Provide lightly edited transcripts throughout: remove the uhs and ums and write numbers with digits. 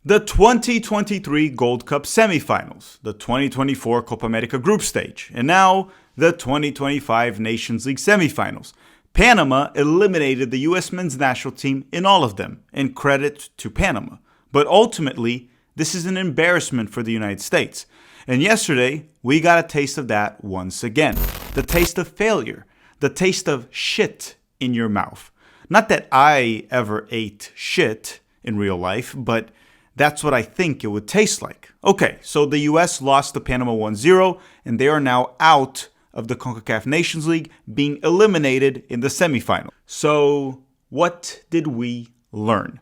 The 2023 Gold Cup semifinals, the 2024 Copa America group stage, and now the 2025 Nations League semifinals. Panama eliminated the U.S. men's national team in all of them, and credit to Panama. But ultimately, this is an embarrassment for the United States. And yesterday, we got a taste of that once again. The taste of failure. The taste of shit in your mouth. Not that I ever ate shit in real life, but that's what I think it would taste like. Okay, so the U.S. lost to Panama 1-0, and they are now out of the CONCACAF Nations League, being eliminated in the semifinal. So, what did we learn?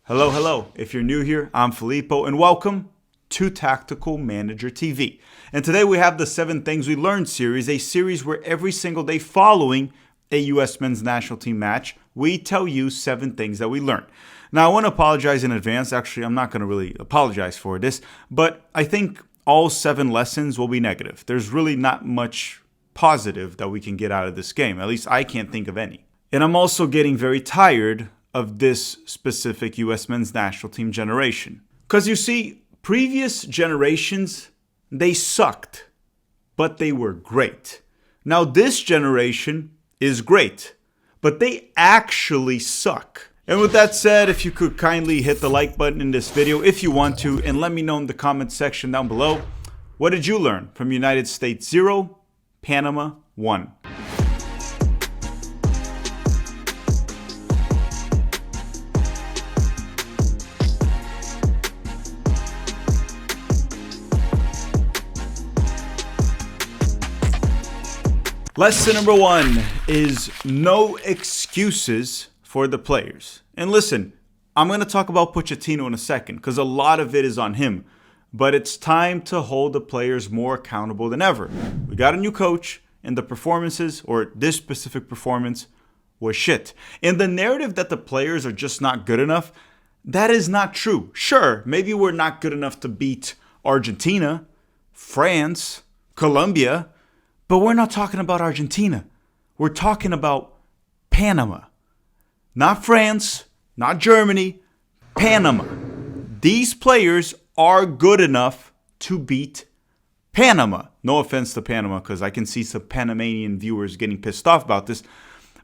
Hello. If you're new here, I'm Filippo, and welcome to Tactical Manager TV. And today we have the 7 Things We Learned series, a series where every single day following a U.S. men's national team match, we tell you 7 things that we learned. Now, I want to apologize in advance. Actually, I'm not going to really apologize for this, but I think all 7 lessons will be negative. There's really not much positive that we can get out of this game. At least I can't think of any. And I'm also getting very tired of this specific U.S. men's national team generation. Because you see, previous generations, they sucked, but they were great. Now, this generation is great, but they actually suck. And with that said, if you could kindly hit the like button in this video if you want to, and let me know in the comments section down below, what did you learn from United States 0, Panama 1? Lesson number 1 is no excuses for the players. And listen, I'm going to talk about Pochettino in a second because a lot of it is on him. But it's time to hold the players more accountable than ever. We got a new coach, and the performances, or this specific performance, was shit. And the narrative that the players are just not good enough, that is not true. Sure, maybe we're not good enough to beat Argentina, France, Colombia, but we're not talking about Argentina. We're talking about Panama. Not France, not Germany, Panama. These players are good enough to beat Panama. No offense to Panama, because I can see some Panamanian viewers getting pissed off about this,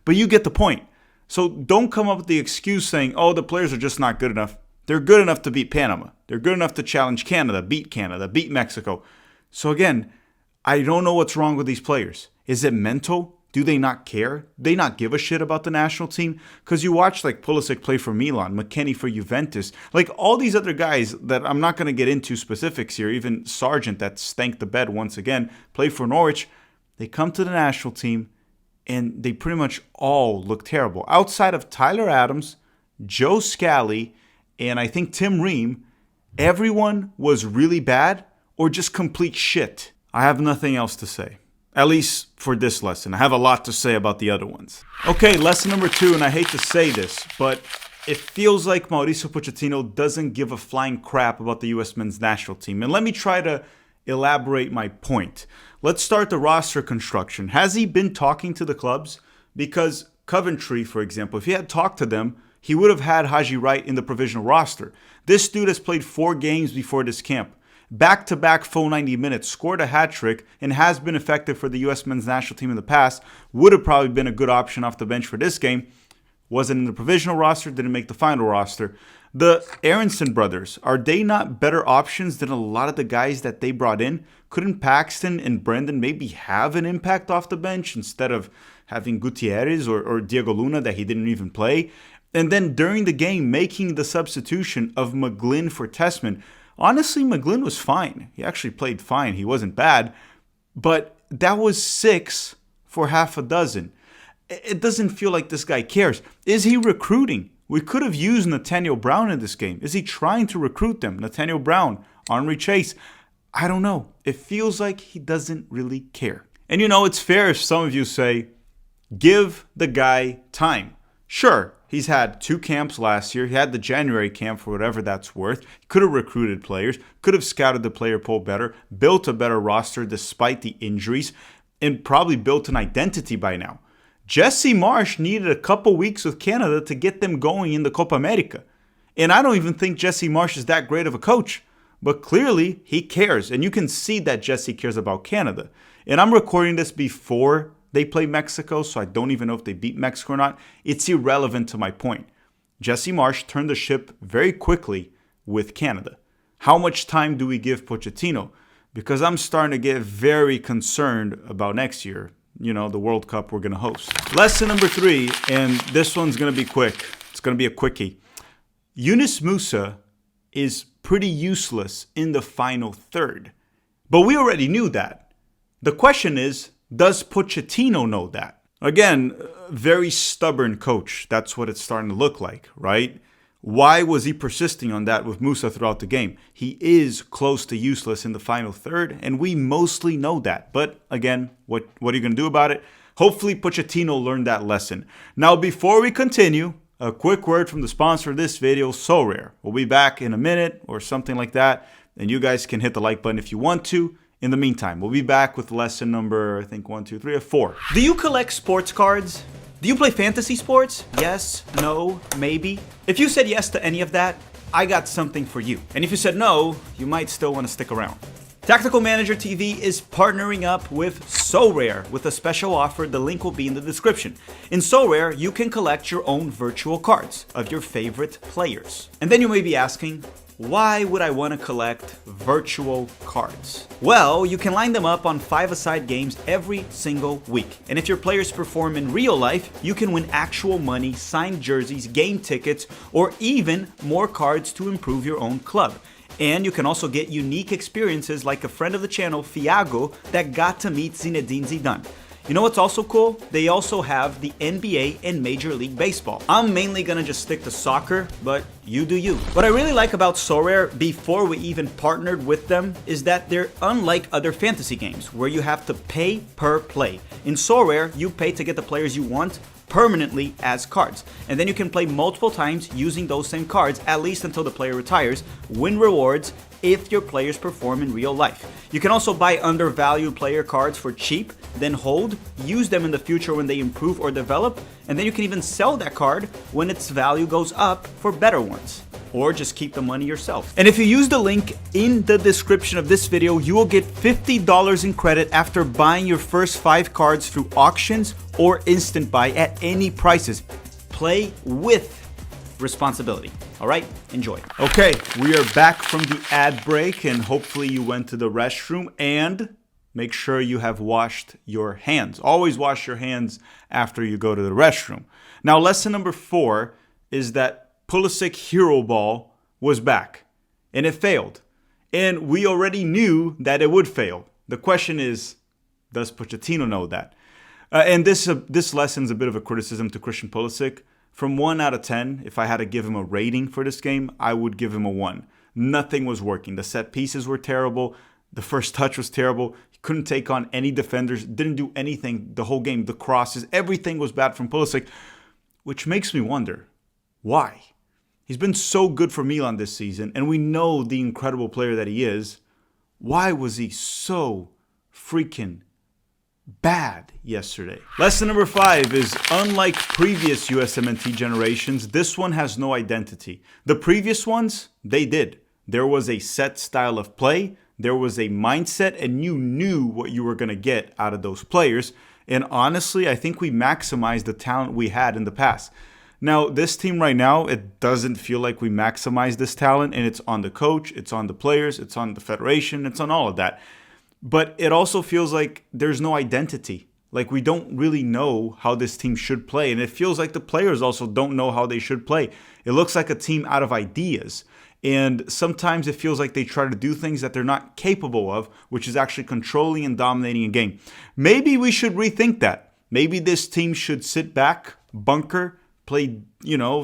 but you get the point. So don't come up with the excuse saying, oh, the players are just not good enough. They're good enough to beat Panama. They're good enough to challenge Canada, beat Mexico. So again, I don't know what's wrong with these players. Is it mental? Do they not care? Do they not give a shit about the national team? Because you watch like Pulisic play for Milan, McKennie for Juventus, like all these other guys that I'm not going to get into specifics here, even Sargent that stank the bed once again, play for Norwich. They come to the national team and they pretty much all look terrible. Outside of Tyler Adams, Joe Scally, and I think Tim Ream, everyone was really bad or just complete shit. I have nothing else to say. At least for this lesson. I have a lot to say about the other ones. Okay, lesson number 2, and I hate to say this, but it feels like Mauricio Pochettino doesn't give a flying crap about the U.S. men's national team. And let me try to elaborate my point. Let's start the roster construction. Has he been talking to the clubs? Because Coventry, for example, if he had talked to them, he would have had Haji Wright in the provisional roster. This dude has played 4 games before this camp. Back-to-back full 90 minutes, scored a hat-trick, and has been effective for the U.S. men's national team in the past. Would have probably been a good option off the bench for this game. Wasn't in the provisional roster, didn't make the final roster. The Aronson brothers, are they not better options than a lot of the guys that they brought in? Couldn't Paxton and Brendan maybe have an impact off the bench instead of having Gutierrez or Diego Luna that he didn't even play? And then during the game, making the substitution of McGlynn for Tessman. Honestly, McGlynn was fine. He actually played fine. He wasn't bad. But that was 6 for half a dozen. It doesn't feel like this guy cares. Is he recruiting? We could have used Nathaniel Brown in this game. Is he trying to recruit them? Nathaniel Brown, Henry Chase. I don't know. It feels like he doesn't really care. And you know, it's fair if some of you say, give the guy time. Sure, he's had 2 camps last year. He had the January camp for whatever that's worth. He could have recruited players, could have scouted the player pool better, built a better roster despite the injuries, and probably built an identity by now. Jesse Marsch needed a couple weeks with Canada to get them going in the Copa America. And I don't even think Jesse Marsch is that great of a coach. But clearly, he cares. And you can see that Jesse cares about Canada. And I'm recording this before they play Mexico, so I don't even know if they beat Mexico or not. It's irrelevant to my point. Jesse Marsch turned the ship very quickly with Canada. How much time do we give Pochettino? Because I'm starting to get very concerned about next year. You know, the World Cup we're going to host. Lesson number 3, and this one's going to be quick. It's going to be a quickie. Yunus Musa is pretty useless in the final third. But we already knew that. The question is, does Pochettino know that? Again, very stubborn coach. That's what it's starting to look like, right? Why was he persisting on that with Musa throughout the game? He is close to useless in the final third, and we mostly know that. But again, what are you going to do about it? Hopefully Pochettino learned that lesson. Now, before we continue, a quick word from the sponsor of this video, SoRare. We'll be back in a minute or something like that, and you guys can hit the like button if you want to. In the meantime, we'll be back with lesson number, I think, 1, 2, 3, or 4. Do you collect sports cards? Do you play fantasy sports? Yes, no, maybe. If you said yes to any of that, I got something for you. And if you said no, you might still want to stick around. Tactical Manager TV is partnering up with SoRare with a special offer. The link will be in the description. In SoRare, you can collect your own virtual cards of your favorite players. And then you may be asking, why would I want to collect virtual cards? Well, you can line them up on 5-a-side games every single week. And if your players perform in real life, you can win actual money, signed jerseys, game tickets, or even more cards to improve your own club. And you can also get unique experiences like a friend of the channel, Thiago, that got to meet Zinedine Zidane. You know what's also cool? They also have the NBA and Major League Baseball. I'm mainly gonna just stick to soccer, but you do you. What I really like about SoRare before we even partnered with them is that they're unlike other fantasy games where you have to pay per play. In SoRare, you pay to get the players you want permanently as cards. And then you can play multiple times using those same cards, at least until the player retires, win rewards if your players perform in real life. You can also buy undervalued player cards for cheap, then hold, use them in the future when they improve or develop, and then you can even sell that card when its value goes up for better ones. Or just keep the money yourself. And if you use the link in the description of this video, you will get $50 in credit after buying your first 5 cards through auctions or instant buy at any prices. Play with responsibility. All right, enjoy. Okay, we are back from the ad break, and hopefully you went to the restroom, and make sure you have washed your hands. Always wash your hands after you go to the restroom. Now, lesson number 4 is that Pulisic Hero Ball was back, and it failed. And we already knew that it would fail. The question is, does Pochettino know that? And this lesson's a bit of a criticism to Christian Pulisic. From 1 out of 10, if I had to give him a rating for this game, I would give him a 1. Nothing was working. The set pieces were terrible. The first touch was terrible. He couldn't take on any defenders. Didn't do anything the whole game. The crosses, everything was bad from Pulisic, which makes me wonder, why? He's been so good for Milan this season, and we know the incredible player that he is. Why was he so freaking bad yesterday? Lesson number 5 is, unlike previous USMNT generations, this one has no identity. The previous ones, they did. There was a set style of play, there was a mindset, and you knew what you were going to get out of those players. And honestly, I think we maximized the talent we had in the past. Now, this team right now, it doesn't feel like we maximize this talent, and it's on the coach, it's on the players, it's on the federation, it's on all of that. But it also feels like there's no identity. Like we don't really know how this team should play, and it feels like the players also don't know how they should play. It looks like a team out of ideas. And sometimes it feels like they try to do things that they're not capable of, which is actually controlling and dominating a game. Maybe we should rethink that. Maybe this team should sit back, bunker, play,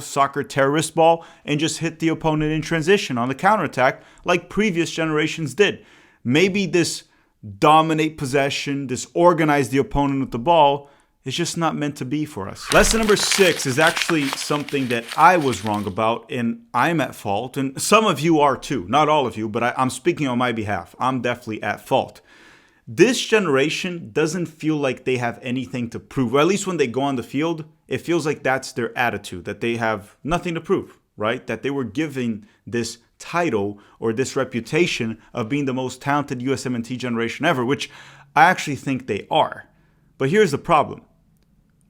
soccer terrorist ball, and just hit the opponent in transition on the counterattack like previous generations did. Maybe this dominate possession, this organize the opponent with the ball, is just not meant to be for us. Lesson number 6 is actually something that I was wrong about, and I'm at fault, and some of you are too. Not all of you, but I'm speaking on my behalf. I'm definitely at fault. This generation doesn't feel like they have anything to prove, or at least when they go on the field, it feels like that's their attitude, that they have nothing to prove. right? That they were given this title or this reputation of being the most talented USMNT generation ever, which I actually think they are. But here's the problem.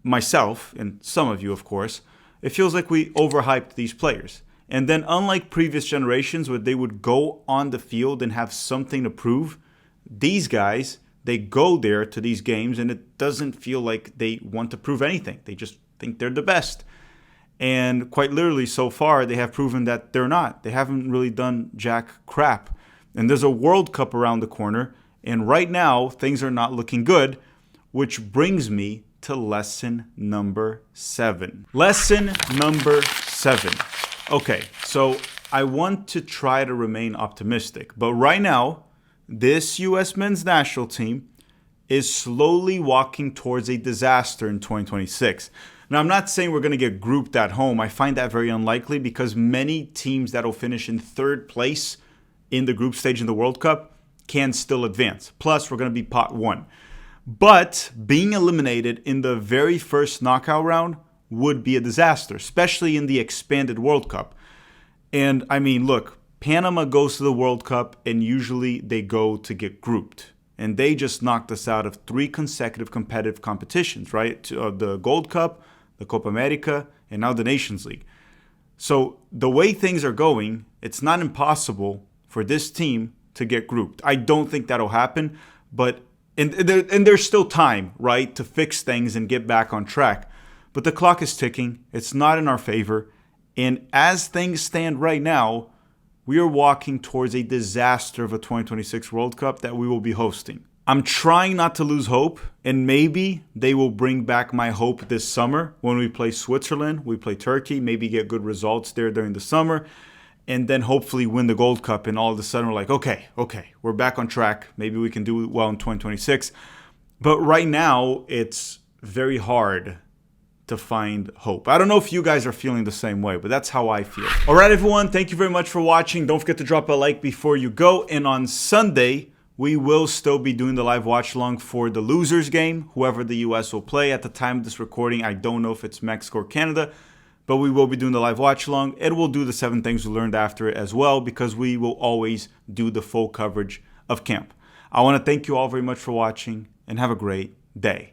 Myself, and some of you, of course, it feels like we overhyped these players. And then unlike previous generations where they would go on the field and have something to prove, these guys, they go there to these games and it doesn't feel like they want to prove anything. They just think they're the best. And quite literally, so far, they have proven that they're not. They haven't really done jack crap. And there's a World Cup around the corner. And right now, things are not looking good, which brings me to lesson number 7. Lesson number 7. Okay, so I want to try to remain optimistic. But right now, this U.S. men's national team is slowly walking towards a disaster in 2026. Now, I'm not saying we're going to get grouped at home. I find that very unlikely because many teams that will finish in 3rd place in the group stage in the World Cup can still advance. Plus, we're going to be pot 1. But being eliminated in the very first knockout round would be a disaster, especially in the expanded World Cup. And I mean, look, Panama goes to the World Cup and usually they go to get grouped. And they just knocked us out of 3 consecutive competitive competitions, right? The Gold Cup, the Copa America, and now the Nations League. So the way things are going, it's not impossible for this team to get grouped. I don't think that'll happen, but and there's still time, right, to fix things and get back on track. But the clock is ticking. It's not in our favor. And as things stand right now, we are walking towards a disaster of a 2026 World Cup that we will be hosting. I'm trying not to lose hope, and maybe they will bring back my hope this summer when we play Switzerland, we play Turkey, maybe get good results there during the summer, and then hopefully win the Gold Cup, and all of a sudden we're like, okay, we're back on track. Maybe we can do well in 2026. But right now, it's very hard to find hope. I don't know if you guys are feeling the same way, but that's how I feel. All right, everyone, thank you very much for watching. Don't forget to drop a like before you go. And on Sunday, we will still be doing the live watch along for the losers game, whoever the US will play. At the time of this recording, I don't know if it's Mexico or Canada, but we will be doing the live watch along, and we'll do the 7 things we learned after it as well, because we will always do the full coverage of camp. I want to thank you all very much for watching, and have a great day.